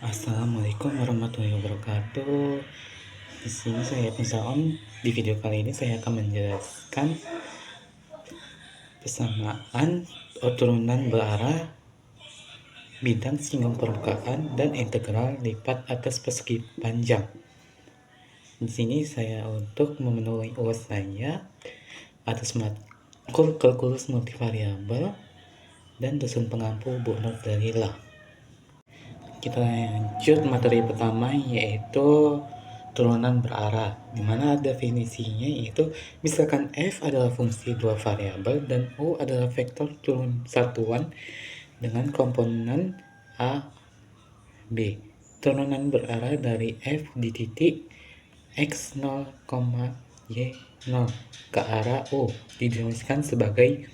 Assalamualaikum warahmatullahi wabarakatuh. Di sini saya Pensaon. Di video kali ini saya akan menjelaskan persamaan turunan berarah, bidang singgung permukaan, dan integral lipat atas persegi panjang. Di sini saya untuk memenuhi UAS saya atas matkul kalkulus multivariabel dan dosen pengampu Bu Nur Dalila. Kita lanjut materi pertama, yaitu turunan berarah, dimana definisinya yaitu misalkan f adalah fungsi dua variabel dan u adalah vektor turun satuan dengan komponen a, b. Turunan berarah dari f di titik x0, y0 ke arah u didefinisikan sebagai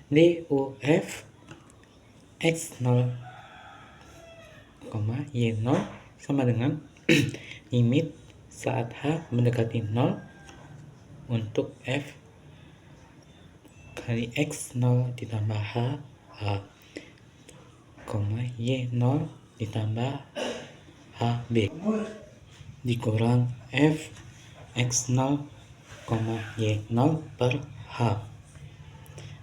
duf x0, y0 sama dengan limit saat h mendekati 0 untuk f kali x0 ditambah h, y0 ditambah hb dikurang f x0, y0 per h.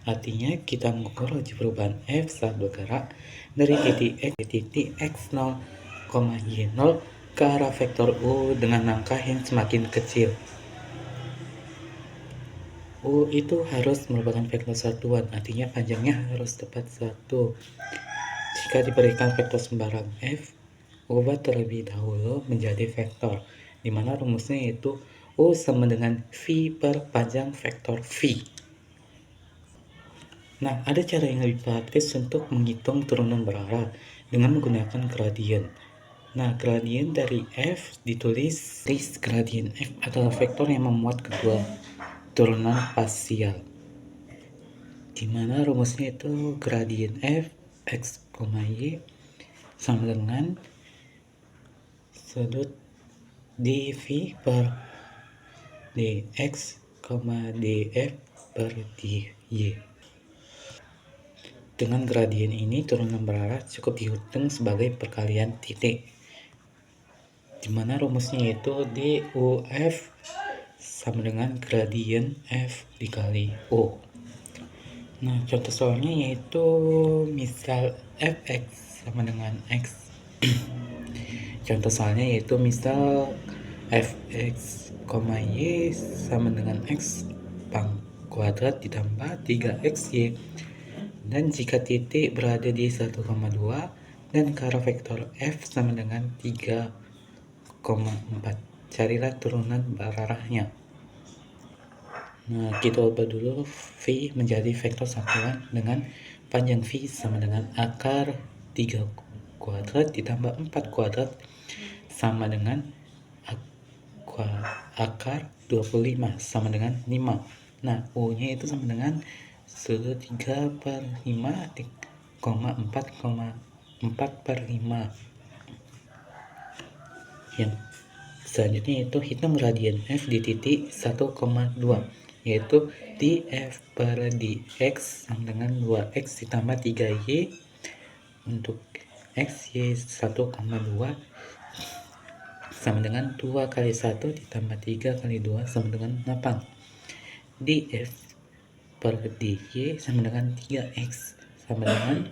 Artinya kita mengukur laju perubahan f saat bergerak dari titik x ke titik x0, y0 ke arah vektor u dengan langkah yang semakin kecil. U itu harus merupakan vektor satuan, artinya panjangnya harus tepat 1. Jika diberikan vektor sembarang f, ubah terlebih dahulu menjadi vektor, dimana rumusnya yaitu U sama dengan V per panjang vektor V. Nah, ada cara yang lebih praktis untuk menghitung turunan berarah dengan menggunakan gradien. Nah, gradien dari f ditulis gradien f adalah vektor yang memuat kedua turunan parsial, dimana rumusnya itu gradien f x, y sama dengan sudut dv per dx, df per dy. Dengan gradien ini, turunan berarah cukup dihitung sebagai perkalian titik, dimana rumusnya yaitu duf sama dengan gradien f dikali u. Nah, contoh soalnya yaitu misal fx sama dengan x. Contoh soalnya yaitu misal fx, y sama dengan x pang kuadrat ditambah 3xy. Dan jika titik berada di 1,2 dan ke arah vektor f sama dengan 3,4, carilah turunan berarahnya. Nah, kita ubah dulu V menjadi vektor satuan dengan panjang V sama dengan akar 3 kuadrat ditambah 4 kuadrat sama dengan akar 25 sama dengan 5. Nah, U-nya itu sama dengan sudut 3 per 5, 4 per 5. Yang selanjutnya itu hitung gradien f di titik 1,2, yaitu df per dx sama dengan 2x ditambah 3y untuk xy 1,2 sama dengan 2 kali 1 ditambah 3 kali 2 sama dengan 8. df per dy sama dengan 3x sama dengan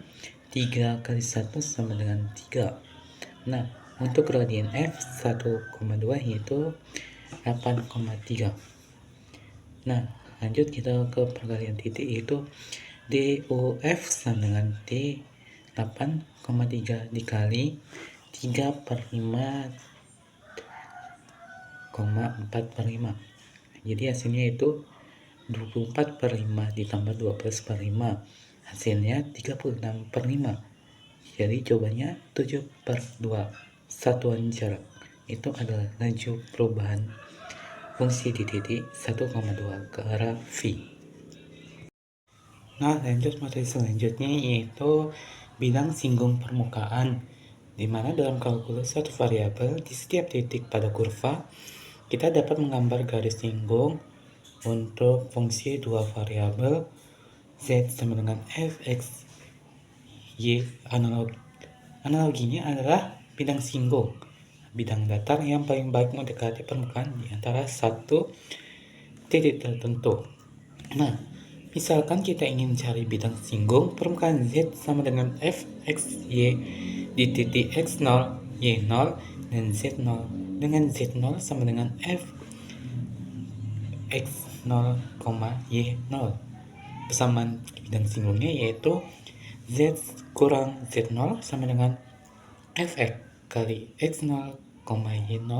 3 kali 1 sama dengan 3. Nah, untuk gradien f 1,2 yaitu 8,3. Nah, lanjut kita ke perkalian titik, yaitu duf sama dengan d 8,3 dikali 3 per 5, 4 per 5. Jadi hasilnya itu 24 per 5 ditambah 12 per 5, hasilnya 36 per 5. Jadi jawabannya 7 per 2. Satuan jarak itu adalah laju perubahan fungsi di titik 1,2 ke arah V. Nah, lanjut materi selanjutnya yaitu bidang singgung permukaan, di mana dalam kalkulus satu variabel di setiap titik pada kurva kita dapat menggambar garis singgung untuk fungsi dua variabel z sama dengan fx y. Analoginya adalah bidang singgung, bidang datar yang paling baik mendekati permukaan di antara satu titik tertentu. Nah, misalkan kita ingin cari bidang singgung permukaan Z sama dengan fx y di titik x0, y0, dan z0 dengan z0 sama dengan f x0, y0. Persamaan bidang singgungnya yaitu z kurang z0 sama dengan fx kali x0, y0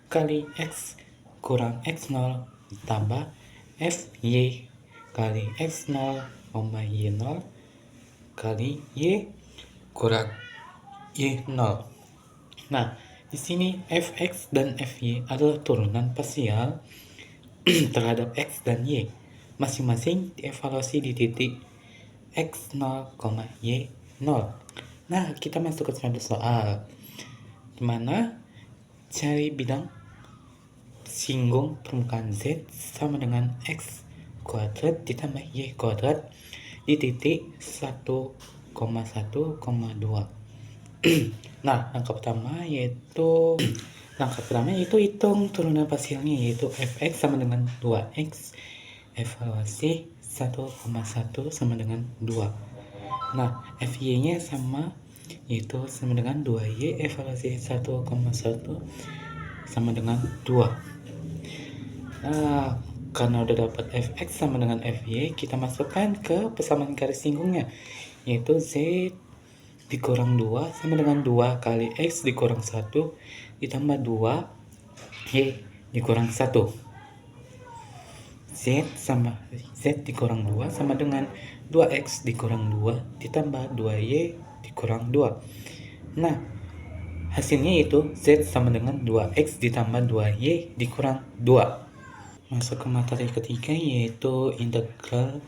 kali x kurang x0 ditambah fy kali x0, y0 kali y kurang y0. Nah, di sini fx dan fy adalah turunan parsial terhadap x dan y, masing-masing dievaluasi di titik x0, y0. Nah, kita masuk ke soal dimana cari bidang singgung permukaan Z sama dengan x kuadrat ditambah y kuadrat di titik 1,1,2. Nah, langkah pertama yaitu hitung turunan parsialnya yaitu fx sama dengan 2x evaluasi 1,1 sama dengan 2. Nah, fy-nya sama yaitu sama dengan 2y evaluasi 1,1 sama dengan 2. Nah, karena udah dapat fx sama dengan fy, kita masukkan ke persamaan garis singgungnya yaitu z dikurang 2 sama dengan 2 kali x dikurang 1 ditambah 2 y dikurang 1. Z dikurang 2 sama dengan 2x dikurang 2 ditambah 2y dikurang 2. Nah, hasilnya itu Z sama dengan 2x ditambah 2y dikurang 2. Masuk ke materi ketiga yaitu integral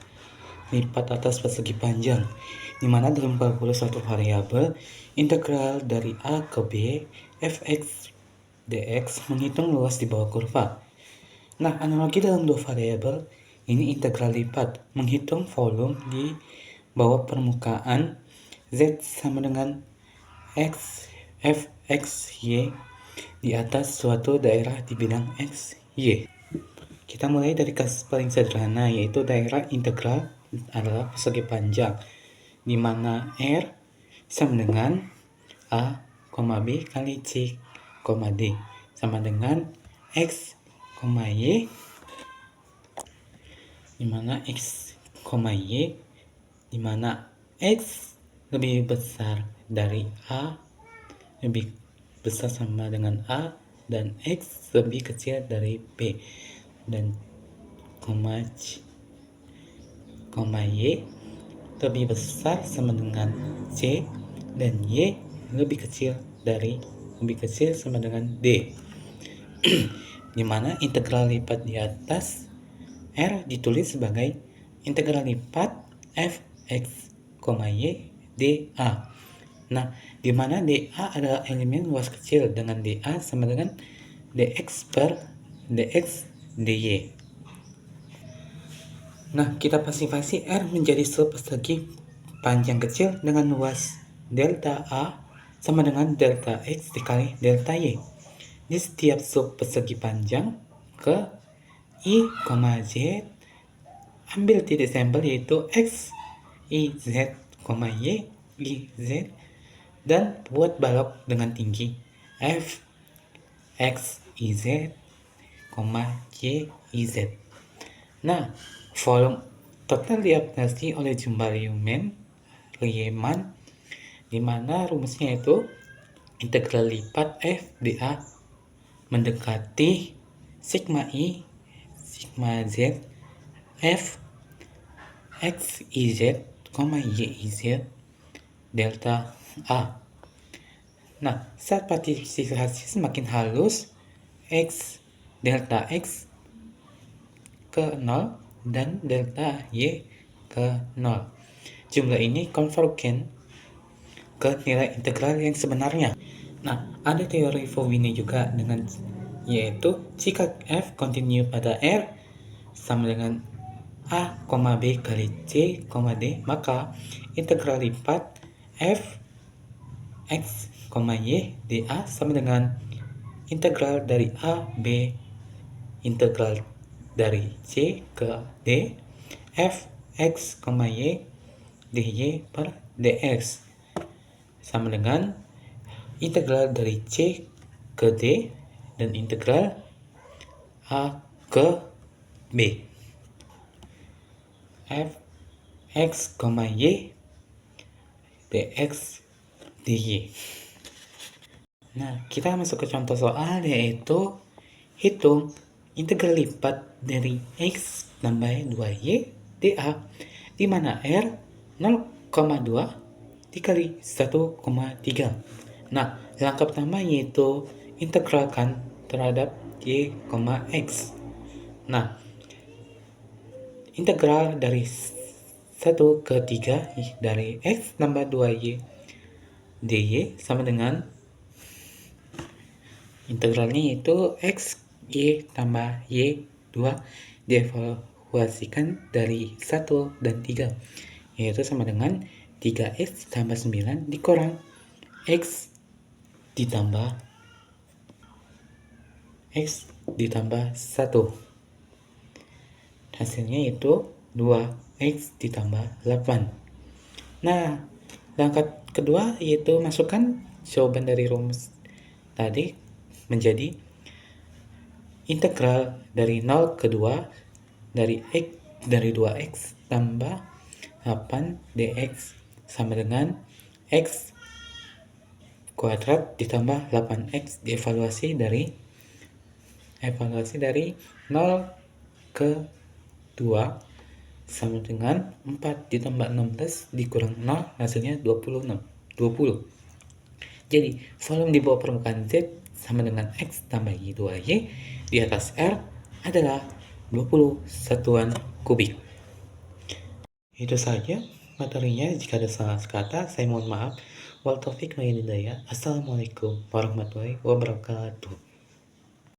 lipat atas persegi panjang, di mana dalam 41 variabel integral dari A ke B fx dx menghitung luas di bawah kurva. Nah, analogi dalam dua variabel ini integral lipat menghitung volume di bawah permukaan Z sama dengan x fx y di atas suatu daerah di bidang x y. Kita mulai dari kasus paling sederhana yaitu daerah integral adalah persegi panjang di mana R sama dengan A, B kali C, D sama dengan X, Y di mana X, Y di mana X lebih besar dari A, lebih besar sama dengan A, dan X lebih kecil dari B, dan Y lebih besar sama dengan C, dan Y lebih kecil sama dengan D. Dimana integral lipat di atas R ditulis sebagai integral lipat fx, y dA. Nah, dimana dA adalah elemen luas kecil dengan dA sama dengan dx per dx dy. Nah, kita pasifasi R menjadi subpersegi panjang kecil dengan luas delta A sama dengan delta X dikali delta Y. Di setiap subpersegi panjang ke I, Z, ambil titik sampel yaitu X, Y, Z, Y, Z, dan buat balok dengan tinggi F, X, Y, Z, Y, Z. Nah, volume total diapresiasi oleh jumlah Riemann di mana rumusnya itu integral lipat F dA mendekati sigma I, sigma Z, F, X, Y, Z, Y, Z, delta A. Nah, saat partisipasi semakin halus, delta X ke 0 dan delta Y ke 0. Jumlah ini konvergen ke nilai integral yang sebenarnya. Nah, ada teori Fubini juga yaitu jika F kontinu pada R sama dengan A, B kali C, D, maka integral lipat F X Y dA sama dengan integral dari A, B, integral dari C ke D, f x, y dy per dx sama dengan integral dari C ke D dan integral A ke B. F x, y dx dy. Nah, kita masuk ke contoh soal, yaitu hitung integral lipat dari x tambah 2y dA, di mana R 0,2 dikali 1,3. Nah, langkah pertama yaitu integralkan terhadap y, x. Nah, integral dari 1 ke 3 dari x tambah 2y dy sama dengan integralnya yaitu x y tambah y 2 dievaluasikan dari 1 dan 3, yaitu sama dengan 3x tambah 9 dikurang x ditambah 1. Hasilnya yaitu 2x ditambah 8. Nah, langkah kedua yaitu masukkan jawaban dari rumus tadi menjadi integral dari 0 ke 2 dari 2x tambah 8 dx sama dengan x kuadrat ditambah 8x dievaluasi dari 0 ke 2 sama dengan 4 ditambah 16 dikurang 0, hasilnya 20. Jadi volume di bawah permukaan Z sama dengan X tambah Y2Y di atas R adalah 20 satuan kubik. Itu saja materinya. Jika ada salah kata, saya mohon maaf. Wal taufiq wal hidayah. Assalamualaikum warahmatullahi wabarakatuh.